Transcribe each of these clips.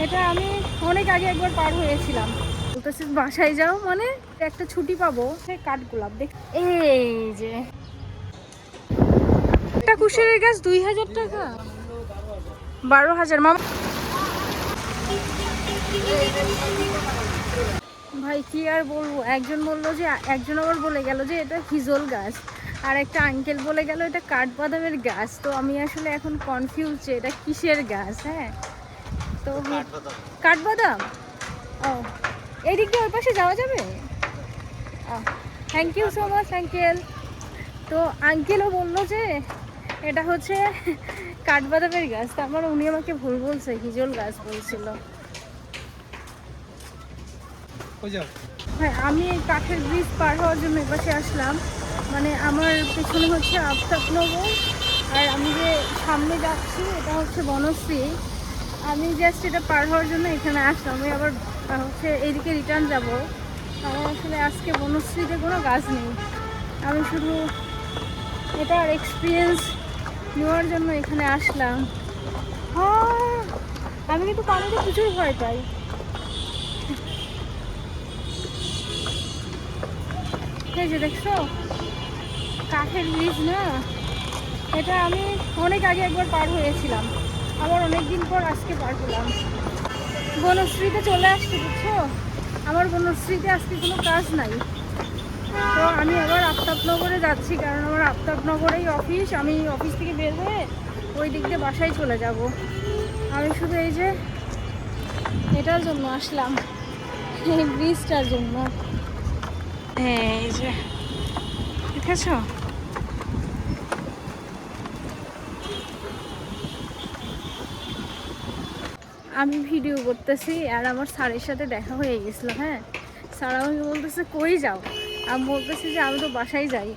এটা আমি অনেক আগে একবার পার হয়েছিলাম। বলতেছি বাসায় যাও মানে একটা ছুটি পাবো, সেই কাঠগোলাপ দেখ। এই যে একটা কুশারের গাছ 2000 টাকা, 12,000 মামা। ভাই কি আর বলবো, একজন বললো যে, একজন আবার বলে গেল যে এটা হিজল গাছ, আর একটা আঙ্কেল বলে গেল এটা কাঠবাদামের গাছ। তো আমি আসলে এখন কনফিউজ যে এটা কিসের গাছ। হ্যাঁ, তো কাঠবাদাম। ও, এই দিক দিয়ে ওই পাশে যাওয়া যাবে? Thank you so much uncle. তো আঙ্কেলও বললো যে এটা হচ্ছে কাঠবাদামের গাছ, তার মানে উনি আমাকে ভুল বলছে, হিজল গাছ বলছিল। হ্যাঁ, আমি এই কাঠের ব্রিজ পার হওয়ার জন্য এপাশে আসলাম। মানে আমার পেছনে হচ্ছে আফতাবনগর, আর আমি যে সামনে যাচ্ছি এটা হচ্ছে বনশ্রী। আমি জাস্ট এটা পার হওয়ার জন্য এখানে আসলাম। আমি আবার হচ্ছে এইদিকে রিটার্ন যাব। আমার আসলে আজকে বনশ্রীতে কোনো গাছ নেই, আমি শুধু এটার এক্সপিরিয়েন্স নেওয়ার জন্য এখানে আসলাম। হ্যাঁ, আমি কিন্তু পানিতে প্রচুর ভয় পাই। এই যে দেখছো কাঠের ব্রিজ না, এটা আমি অনেক আগে একবার পার হয়েছিলাম, আবার অনেক দিন পর আজকে পার হলাম। বনশ্রীতে চলে আসছি, বুঝছো? আমার বনশ্রীতে আজকে কোনো কাজ নাই, তো আমি আবার আফতাবনগরে যাচ্ছি, কারণ আমার আফতাবনগরেই অফিস। আমি অফিস থেকে বের হয়ে ওই দিক দিয়ে বাসায় চলে যাব। আমি শুধু এই যে এটার জন্য আসলাম, এই ব্রিজটার জন্য। এই যে দেখেছো, আমি ভিডিও করতেছি আর আমার স্যারের সাথে দেখা হয়ে গেছিলো। হ্যাঁ, স্যার আমাকে বলতেছে কই যাও, আমি বলতেছি যে আমি তো বাসায় যাই।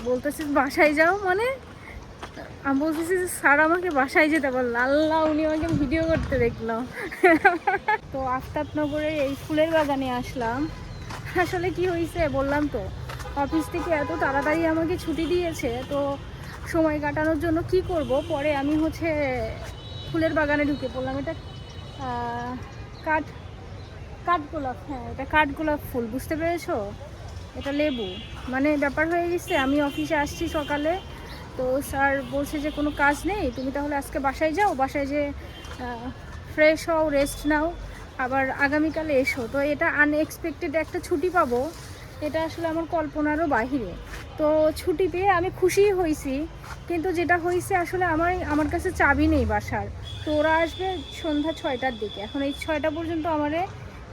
বলতেছি বাসায় যাও মানে, আমি বলতেছি যে স্যার আমাকে বাসায় যেতে বললো। আল্লাহ, উনি আমাকে ভিডিও করতে দেখলো। তো আফতাবনগরের এই ফুলের বাগানে আসলাম। আসলে কি হয়েছে বললাম তো, অফিস থেকে এত তাড়াতাড়ি আমাকে ছুটি দিয়েছে, তো সময় কাটানোর জন্য কি করব, পরে আমি হচ্ছে ফুলের বাগানে ঢুকে পড়লাম। এটা কাঠগোলাপ। হ্যাঁ, এটা কাঠগোলাপ ফুল, বুঝতে পেরেছো? এটা লেবু। মানে ব্যাপার হয়ে গেছে, আমি অফিসে আসছি সকালে, তো স্যার বলছে যে কোনো কাজ নেই, তুমি তাহলে আজকে বাসায় যাও, বাসায় যে ফ্রেশ হও, রেস্ট নাও, আবার আগামীকালে এসো। তো এটা আনএক্সপেক্টেড একটা ছুটি পাবো, এটা আসলে আমার কল্পনারও বাহিরে। তো ছুটি পেয়ে আমি খুশিই হয়েছি, কিন্তু যেটা হয়েছে আসলে আমার কাছে চাবি নেই বাসার। তো ওরা আসবে সন্ধ্যা 6টার দিকে, এখন এই 6টা পর্যন্ত আমারে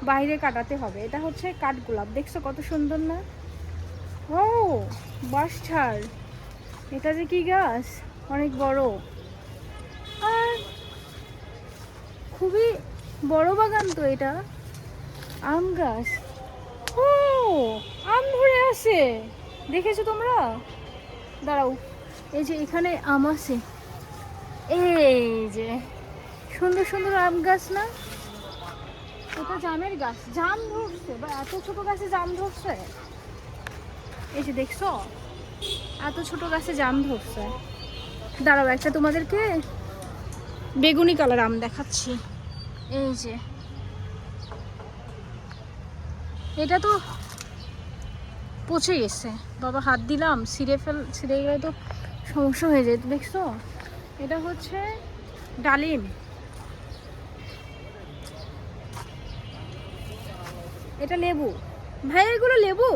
বাইরে কাটাতে হবে। এটা হচ্ছে কাঠগোলাপ, দেখছো কত সুন্দর না? ও, বাঁশঝাড়। এটা যে কি গাছ, অনেক বড়, আর খুবই বড় বাগান তো এটা। আম গাছ। ও, আম ধরে আছে, দেখেছো তোমরা? দাঁড়াও, এই যে এখানে আম আছে, এই যে সুন্দর সুন্দর আম গাছ না? এটা জামের গাছ, জাম ধরছে, বা এত ছোট গাছে জাম ধরছে। এই যে দেখছো, এত ছোট গাছে জাম ধরছে। দাঁড়াও, একটা তোমাদেরকে বেগুনি কালার আম দেখাচ্ছি। এই যে এটা তো পচে গেছে, বাবা হাত দিলাম ছিঁড়ে গেলে তো সমস্যা হয়ে যায়। দেখছো, এটা হচ্ছে ডালিম। এটা লেবু। ভাই এগুলো লেবু?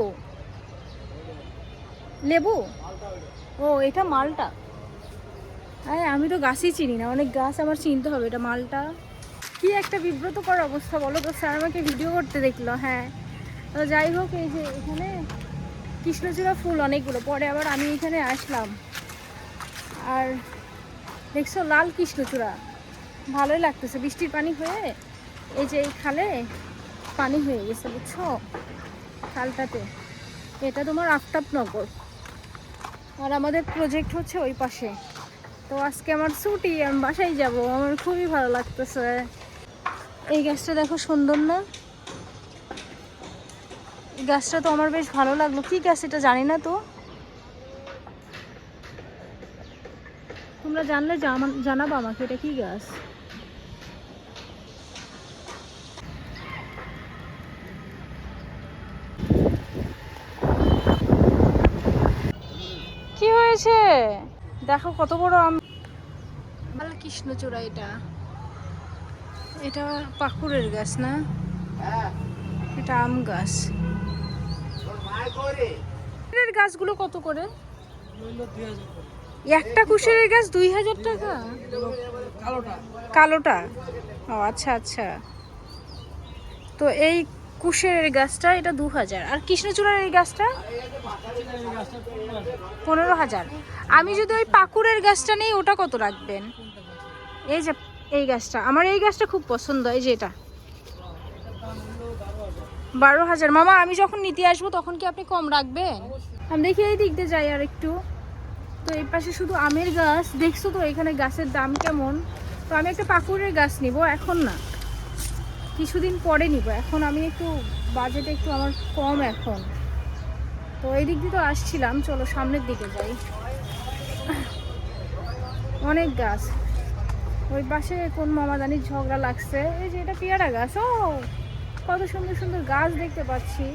লেবু? ও, এটা মালটা। আরে আমি তো গাছই চিনি না, অনেক গাছ আমার চিনতে হবে। এটা মালটা। কি একটা বিব্রতকর অবস্থা বলো তো, স্যার আমাকে ভিডিও করতে দেখলো। হ্যাঁ, তো যাই হোক, এই যে এখানে কৃষ্ণচূড়া ফুল অনেকগুলো, পরে আবার আমি এখানে আসলাম, আর দেখছো লাল কৃষ্ণচূড়া, ভালোই লাগতেছে। বৃষ্টির পানি হয়ে এই যে এই খালে পানি হয়ে গেছে, বুঝছো, খালটাতে। এটা তোমার আফতাবনগর, আর আমাদের প্রজেক্ট হচ্ছে ওই পাশে। তো আজকে আমার ছুটি, আমি বাসায় যাব, আমার খুবই ভালো লাগতেছে। এই গাছটা দেখো সুন্দর না? এই গাছটা তো আমার বেশ ভালো লাগলো। কি গাছ এটা জানি না তো, তোমরা জানলে জানাবো আমাকে, এটা কি গাছ? হয়েছে, দেখো কত বড় আম। কৃষ্ণচূড়া, এটা এটা পাকুড়ের গাছ না, এটা আম গাছ। গাছগুলো কত করে? একটা কুশারের গাছ 2000 টাকা? কালোটা? ও আচ্ছা আচ্ছা। তো এই কুশের গাছটা এটা 2000, আর কৃষ্ণচূড়ার এই গাছটা 15,000। আমি যদি ওই পাকুড়ের গাছটা নেই ওটা কত রাখবেন? এই যে এই গাছটা, আমার এই গাছটা খুব পছন্দ, এই যে এটা 12,000। মামা আমি যখন নিতে আসবো তখন কি আপনি কম রাখবেন? আমি দেখি এই দিক দিয়ে যাই আর একটু। তো এই পাশে শুধু আমের গাছ, দেখছো তো এখানে গাছের দাম কেমন। তো আমি একটা পাকুড়ের গাছ নিব, এখন না, কিছুদিন পরে নিব। এখন আমি একটু বাজেট একটু আমার কম এখন। তো এই দিক দিয়ে তো আসছিলাম, চলো সামনের দিকে যাই। অনেক গাছ। ওই পাশে কোন মামাদানির ঝগড়া লাগছে। এই যে এটা পেয়ারা গাছ। ও কত সুন্দর সুন্দর গাছ দেখতে পাচ্ছি।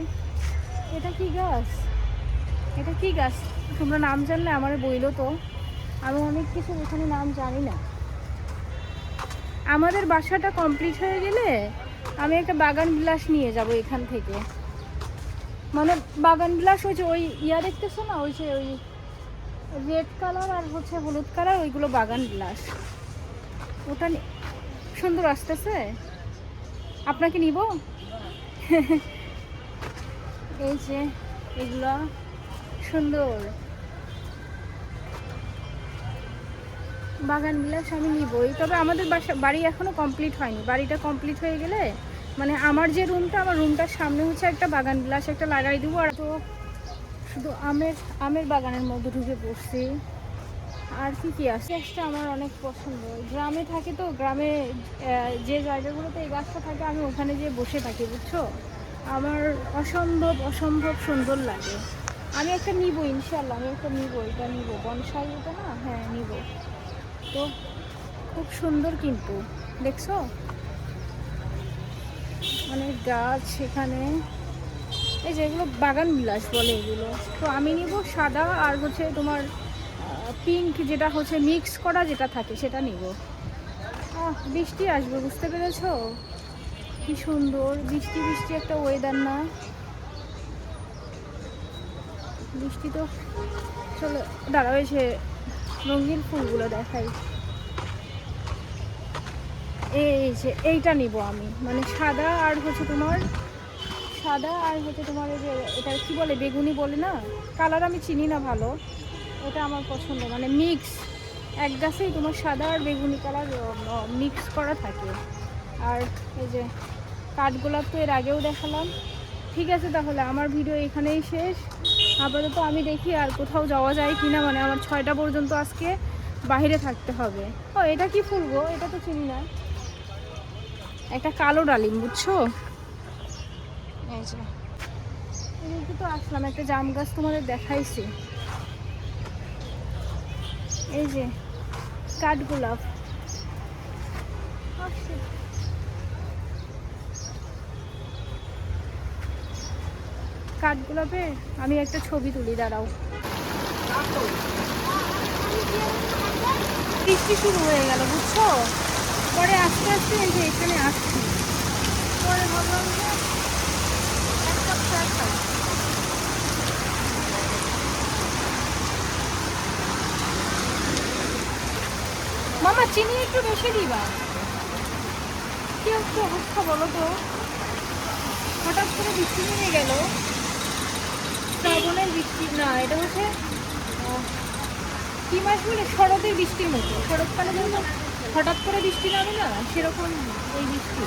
এটা কি গাছ? এটা কি গাছ? তোমরা নাম জানলে আমার বইলো তো, আমি অনেক কিছু এখানে নাম জানি না। আমাদের বাসাটা কমপ্লিট হয়ে গেলে আমি একটা বাগান বিলাস নিয়ে যাব এখান থেকে। মানে বাগান বিলাস ওই যে ওই ইয়া দেখতেছো না, ওই যে ওই রেড কালার আর হচ্ছে হলুদ কালার, ওইগুলো বাগান বিলাস। ওটা সুন্দর আসতেছে, আপনাকে নিব। এই যে এগুলো সুন্দর বাগান বিলাস আমি নিবই। তবে আমাদের বাড়ি এখনো কমপ্লিট হয়নি। বাড়িটা কমপ্লিট হয়ে গেলে মানে আমার যে রুমটা, আমার রুমটার সামনে হচ্ছে একটা বাগান বিলাস একটা লাগাই দেবো। আর তো শুধু আমের বাগানের মধ্যে ঢুকে পড়ছি। আর কি আছে, গাছটা আমার অনেক পছন্দ। গ্রামে থাকে তো, গ্রামে যে জায়গাগুলোতে এই গাছটা থাকে আমি ওখানে যেয়ে বসে থাকি, বুঝছো। আমার অসম্ভব অসম্ভব সুন্দর লাগে। আমি একটা নিব ইনশাল্লাহ, আমি একটা নিব, এটা নিব বনসাই, এটা না, হ্যাঁ নিব। তো খুব সুন্দর কিন্তু, দেখছো অনেক গাছ এখানে। এই যে এগুলো বাগান বিলাস বলে এগুলো। তো আমি নিব সাদা আর হচ্ছে তোমার পিঙ্ক, যেটা হচ্ছে মিক্স করা যেটা থাকে সেটা নিব। বৃষ্টি আসবে, বুঝতে পেরেছো? কি সুন্দর বৃষ্টি বৃষ্টি একটা ওয়েদার না? বৃষ্টি তো চলো দাঁড়াও, এসে রঙিন ফুলগুলো দেখাই। এই যে এইটা নিব আমি, মানে সাদা আর হচ্ছে তোমার এই যে এটা কি বলে, বেগুনি বলে না, কালার আমি চিনি না ভালো। এটা আমার পছন্দ, মানে মিক্স এক গাছেই তোমার সাদা আর বেগুনি কালার মিক্স করা থাকে। আর এই যে কাঠগোলাপ তো এর আগেও দেখালাম। ঠিক আছে, তাহলে আমার ভিডিও এখানেই শেষ। আপাতত আমি দেখি আর কোথাও যাওয়া যায় কিনা, মানে আমার 6টা পর্যন্ত আজকে বাইরে থাকতে হবে। ও এটা কি ফুল গো? এটা তো চিনি না। একটা কালো ডালিম, বুঝছো। এই যে এদিকে তো আসলাম, একটা জাম গাছ তোমাদের দেখাইছি। এই যে কাঠগোলাপ, কাঠগোলাপে আমি একটা ছবি তুলি, দাঁড়াও। বৃষ্টি শুরু হয়ে গেল, বুঝছো। পরে আস্তে আস্তে এই যে এখানে আসছি। পরে ভাবলাম যে এক কাপ চা খাই। মামা চিনি একটু বেশি দিবা। কি একটু অবস্থা বলো তো, হঠাৎ করে বৃষ্টি নেমে গেল। শ্রাবণের বৃষ্টি না, এটা হচ্ছে কি মাস বলে, শরতের বৃষ্টির মতো। শরৎকালে যেমন হঠাৎ করে বৃষ্টি নামে না, সেরকম এই বৃষ্টি।